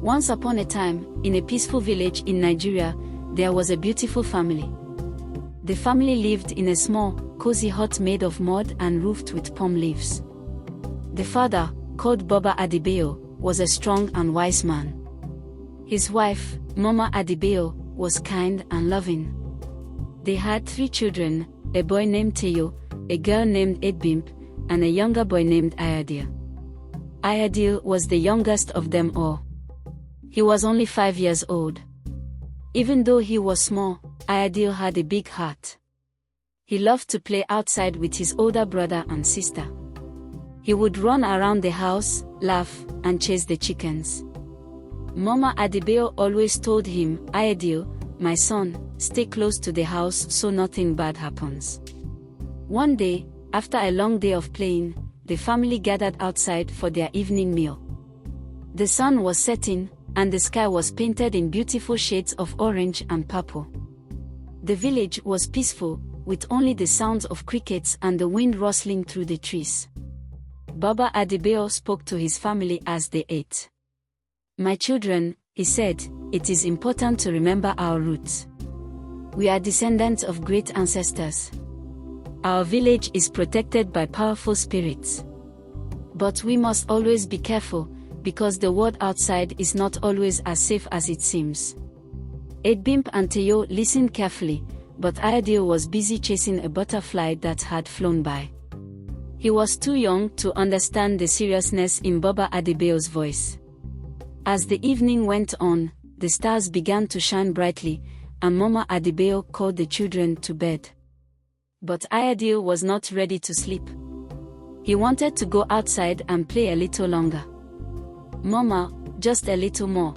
Once upon a time, in a peaceful village in Nigeria, there was a beautiful family. The family lived in a small, cozy hut made of mud and roofed with palm leaves. The father, called Baba Adebayo, was a strong and wise man. His wife, Mama Adebayo, was kind and loving. They had 3 children, a boy named Teyo, a girl named Edbimp, and a younger boy named Ayodele. Ayodele was the youngest of them all. He was only 5 years old. Even though he was small, Ayodele had a big heart. He loved to play outside with his older brother and sister. He would run around the house, laugh, and chase the chickens. Mama Adebayo always told him, "Ayodele, my son, stay close to the house so nothing bad happens." One day, after a long day of playing, the family gathered outside for their evening meal. The sun was setting, and the sky was painted in beautiful shades of orange and purple. The village was peaceful, with only the sounds of crickets and the wind rustling through the trees. Baba Adebayo spoke to his family as they ate. "My children," he said, "it is important to remember our roots. We are descendants of great ancestors. Our village is protected by powerful spirits. But we must always be careful, because the world outside is not always as safe as it seems." Edbimp and Teyo listened carefully, but Ayodele was busy chasing a butterfly that had flown by. He was too young to understand the seriousness in Baba Adebayo's voice. As the evening went on, the stars began to shine brightly, and Mama Adebayo called the children to bed. But Ayodele was not ready to sleep. He wanted to go outside and play a little longer. "Mama, just a little more,"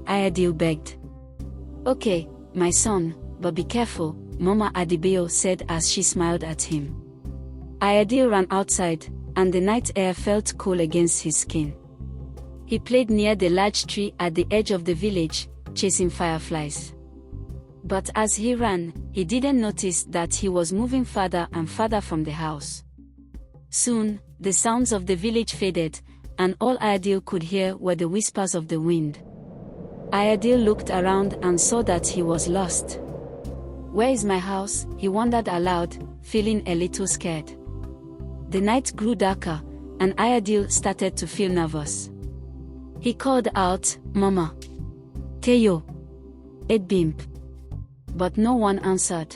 Ayodele begged. "Okay, my son, but be careful," Mama Adebayo said as she smiled at him. Ayodele ran outside, and the night air felt cool against his skin. He played near the large tree at the edge of the village, chasing fireflies. But as he ran, he didn't notice that he was moving farther and farther from the house. Soon, the sounds of the village faded, and all Ayodele could hear were the whispers of the wind. Ayodele looked around and saw that he was lost. "Where is my house?" he wondered aloud, feeling a little scared. The night grew darker, and Ayodele started to feel nervous. He called out, "Mama, Teyo, Edbimp," but no one answered.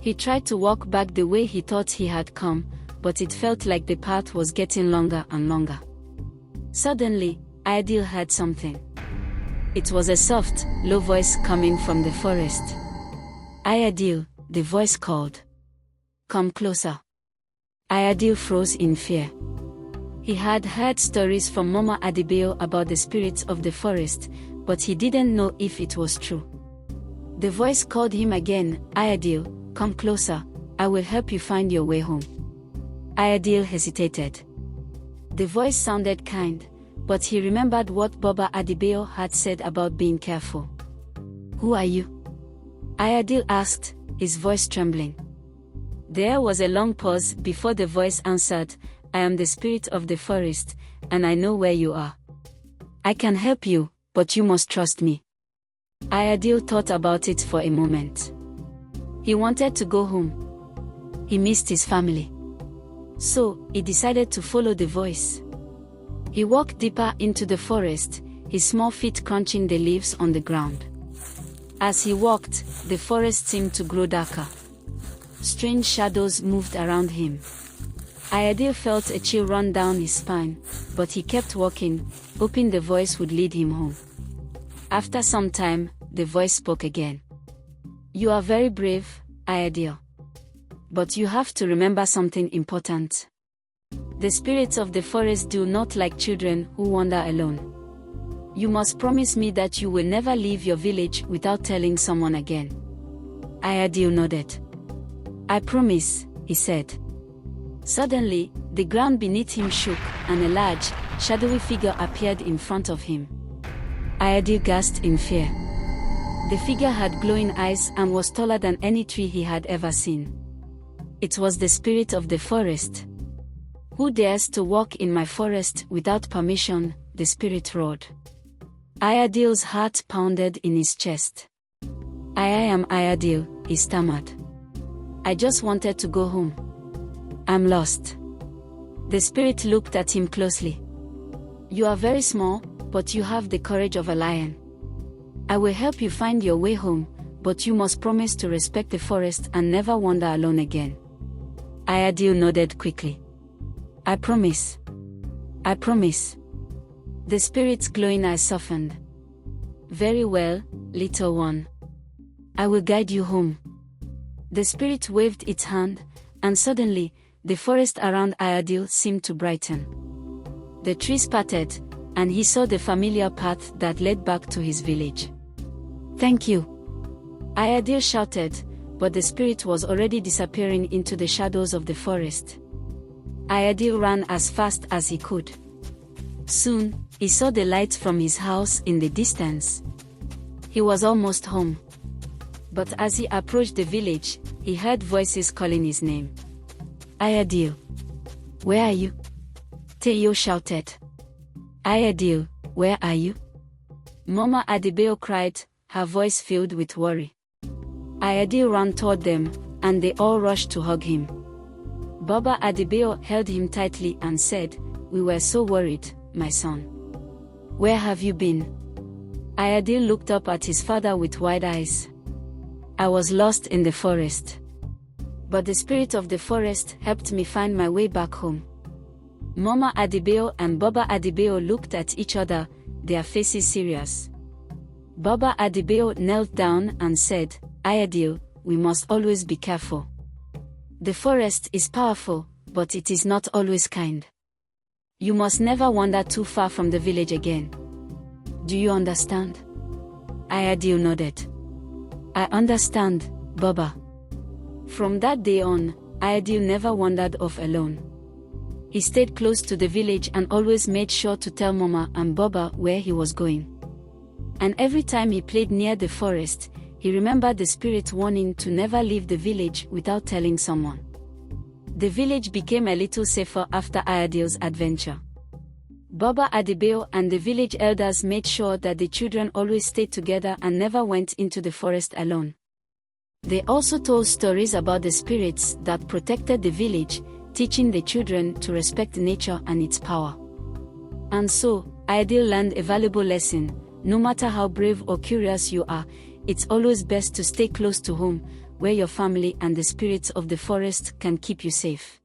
He tried to walk back the way he thought he had come, but it felt like the path was getting longer and longer. Suddenly, Ayodele heard something. It was a soft, low voice coming from the forest. "Ayodele," the voice called. "Come closer." Ayodele froze in fear. He had heard stories from Mama Adebayo about the spirits of the forest, but he didn't know if it was true. The voice called him again, "Ayodele, come closer, I will help you find your way home." Ayodele hesitated. The voice sounded kind, but he remembered what Baba Adebayo had said about being careful. "Who are you?" Ayodele asked, his voice trembling. There was a long pause before the voice answered, "I am the spirit of the forest, and I know where you are. I can help you, but you must trust me." Ayodele thought about it for a moment. He wanted to go home. He missed his family. So, he decided to follow the voice. He walked deeper into the forest, his small feet crunching the leaves on the ground. As he walked, the forest seemed to grow darker. Strange shadows moved around him. Ayodele felt a chill run down his spine, but he kept walking, hoping the voice would lead him home. After some time, the voice spoke again. "You are very brave, Ayodele. But you have to remember something important. The spirits of the forest do not like children who wander alone. You must promise me that you will never leave your village without telling someone again." Ayodele nodded. "I promise," he said. Suddenly, the ground beneath him shook, and a large, shadowy figure appeared in front of him. Ayodele gasped in fear. The figure had glowing eyes and was taller than any tree he had ever seen. It was the spirit of the forest. "Who dares to walk in my forest without permission?" the spirit roared. Ayodele's heart pounded in his chest. I am Ayodele, he stammered. I just wanted to go home. I'm lost. The spirit looked at him closely. You are very small, but you have the courage of a lion. I will help you find your way home, but you must promise to respect the forest and never wander alone again. Ayodele nodded quickly. I promise. I promise. The spirit's glowing eyes softened. Very well, little one. I will guide you home. The spirit waved its hand, and suddenly, the forest around Ayodele seemed to brighten. The trees parted, and he saw the familiar path that led back to his village. Thank you. Ayodele shouted, but the spirit was already disappearing into the shadows of the forest. Ayodele ran as fast as he could. Soon, he saw the lights from his house in the distance. He was almost home. But as he approached the village, he heard voices calling his name. Ayodele. Where are you? Teyo shouted. Ayodele, where are you? Mama Adebayo cried, her voice filled with worry. Ayodele ran toward them, and they all rushed to hug him. Baba Adebayo held him tightly and said, We were so worried, my son. Where have you been? Ayodele looked up at his father with wide eyes. I was lost in the forest. But the spirit of the forest helped me find my way back home. Mama Adebayo and Baba Adebayo looked at each other, their faces serious. Baba Adebayo knelt down and said, Ayodele, we must always be careful. The forest is powerful, but it is not always kind. You must never wander too far from the village again. Do you understand? Ayodele nodded. I understand, Baba. From that day on, Ayodele never wandered off alone. He stayed close to the village and always made sure to tell Mama and Baba where he was going. And every time he played near the forest, he remembered the spirit warning to never leave the village without telling someone. The village became a little safer after Ayodele's adventure. Baba Adebayo and the village elders made sure that the children always stayed together and never went into the forest alone. They also told stories about the spirits that protected the village, teaching the children to respect nature and its power. And so, Ayodele learned a valuable lesson: no matter how brave or curious you are, it's always best to stay close to home, where your family and the spirits of the forest can keep you safe.